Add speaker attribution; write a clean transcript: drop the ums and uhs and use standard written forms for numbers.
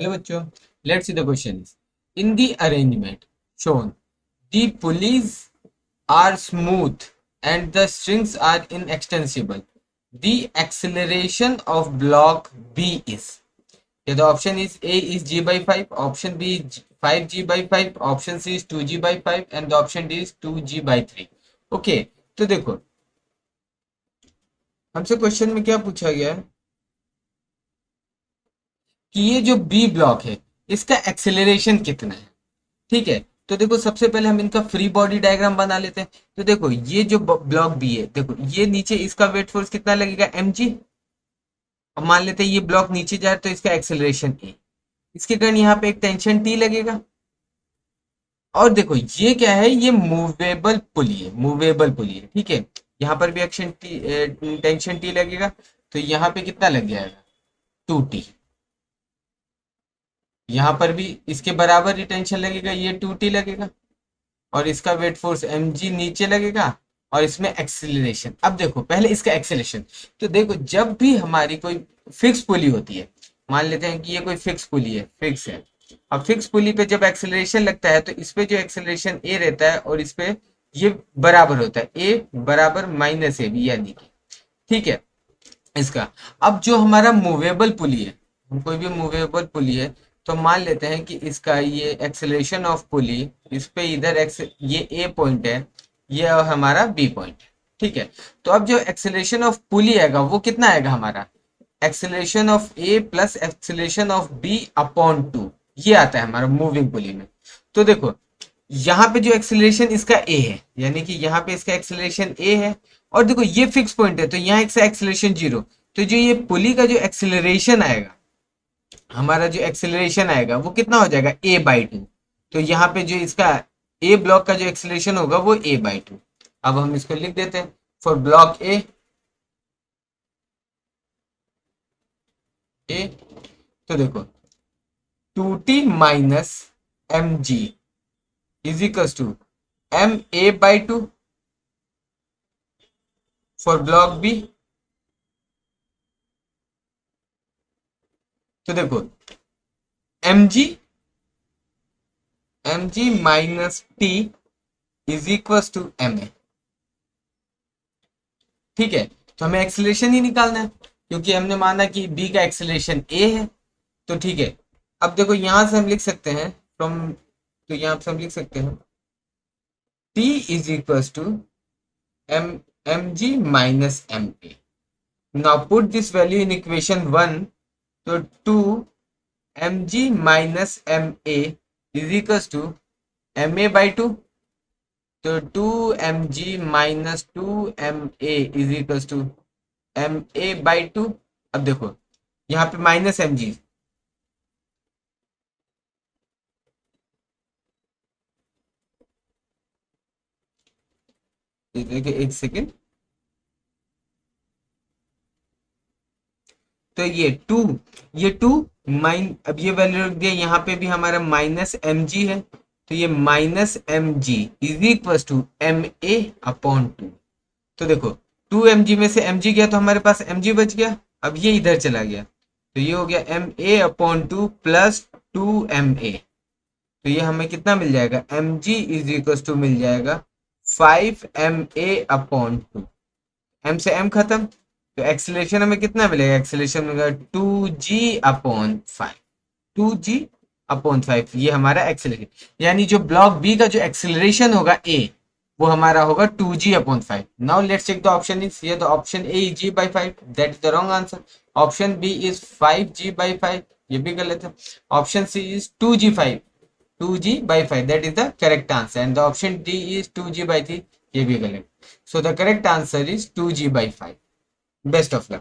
Speaker 1: Hello bachcho, let's see the questions. In the arrangement shown, the pulleys are smooth and the strings are inextensible. The acceleration of block B is. Yeah, the option is A is G by 5, option B is 5G by 5, option C is 2G by 5 and the option D is 2G by 3. Okay, तो देखो हमसे question में क्या पूछा गया है कि ये जो बी ब्लॉक है इसका एक्सेलरेशन कितना है। ठीक है, तो देखो सबसे पहले हम इनका फ्री बॉडी डायग्राम बना लेते हैं। तो देखो ये जो ब्लॉक बी है, देखो ये नीचे इसका वेट फोर्स कितना लगेगा mg। अब मान लेते हैं ये ब्लॉक नीचे जा रहा है तो इसका एक्सेलरेशन ए, इसके कारण यहाँ पे एक टेंशन टी लगेगा। और देखो ये क्या है, ये मूवेबल पुली है, मूवेबल पुली है। ठीक है, यहाँ पर भी एक्शन टी टेंशन टी लगेगा तो यहाँ पे कितना लग जाएगा 2t। यहाँ पर भी इसके बराबर ही टेंशन लगेगा, ये 2t लगेगा और इसका वेट फोर्स mg नीचे लगेगा और इसमें एक्सेलरेशन। अब देखो पहले इसका एक्सेलरेशन, तो देखो जब भी हमारी कोई फिक्स पुली होती है, मान लेते हैं कि ये कोई फिक्स पुली है, फिक्स है। अब फिक्स पुली पे जब एक्सेलरेशन लगता है तो इस पे जो एक्सेलरेशन ए रहता है और इस पे ये बराबर होता है, ए बराबर माइनस ए बी यानी कि। ठीक है, इसका अब जो हमारा मूवेबल पुली है, कोई भी मूवेबल पुली है तो मान लेते हैं कि इसका ये एक्सेलरेशन ऑफ पुली, इस पे इधर ये ए पॉइंट है, ये हमारा बी पॉइंट है। ठीक है, तो अब जो एक्सेलरेशन ऑफ पुली आएगा वो कितना आएगा हमारा, acceleration of A plus acceleration of B upon 2, ये आता है हमारा मूविंग पुली में। तो देखो यहाँ पे जो एक्सेलरेशन इसका ए है, यानी कि यहाँ पे इसका एक्सेलरेशन ए है और देखो ये फिक्स पॉइंट है तो यहाँ इसका एक्सेलरेशन 0। तो जो ये पुली का जो एक्सेलरेशन आएगा, हमारा जो एक्सेलरेशन आएगा वो कितना हो जाएगा a बाई 2। तो यहाँ पे जो इसका ए ब्लॉक का जो एक्सेलरेशन होगा वो a बाई 2। अब हम इसको लिख देते हैं फॉर ब्लॉक ए, तो देखो 2t minus M ji is equal to M A by 2 for block B. तो देखो mg minus T is equal to M A. ठीक है, तो हमें एक्सेलरेशन ही निकालना है क्योंकि हमने माना कि b का एक्सेलरेशन a है। तो ठीक है, अब देखो यहां से हम लिख सकते हैं फ्रॉम, तो यहां से हम लिख सकते हैं t is equal to M G minus M A. Now put this value in equation 1, तो 2 M G minus M A is equal to M A by 2। तो 2 M G minus 2 M A is equal to M A by 2। अब देखो यहाँ पे minus M जी, देखिए एक second, तो ये टू अब ये वैल्यू रख दिया, यहाँ पे भी हमारा माइनस एम जी है तो ये minus M ji is equal to M A upon 2। तो देखो 2 एम जी में से एम जी गया तो हमारे पास एम जी बच गया, अब ये इधर चला गया तो ये हो गया M A upon 2 plus 2 M A. तो ये हमें कितना मिल जाएगा, M ji is equal to मिल जाएगा 5 एम ए अपॉन 2। एम से एम खत्म तो एक्सेलरेशन हमें कितना मिलेगा, एक्सेलरेशन मिलेगा 2g अपॉन 5, 2g अपॉन 5, ये हमारा एक्सेलरेशन। यानी जो ब्लॉक बी का जो एक्सेलरेशन होगा ए वो हमारा होगा 2g upon 5। Now let's check the option is, ये the option A is g by 5, that is the wrong answer. Option B is 5g by 5, ये भी गलत है। Option C is 2g by 5, that is the correct answer. And the option D is 2g by 3, ये भी गलत। So the correct answer is 2g by 5। Best of luck.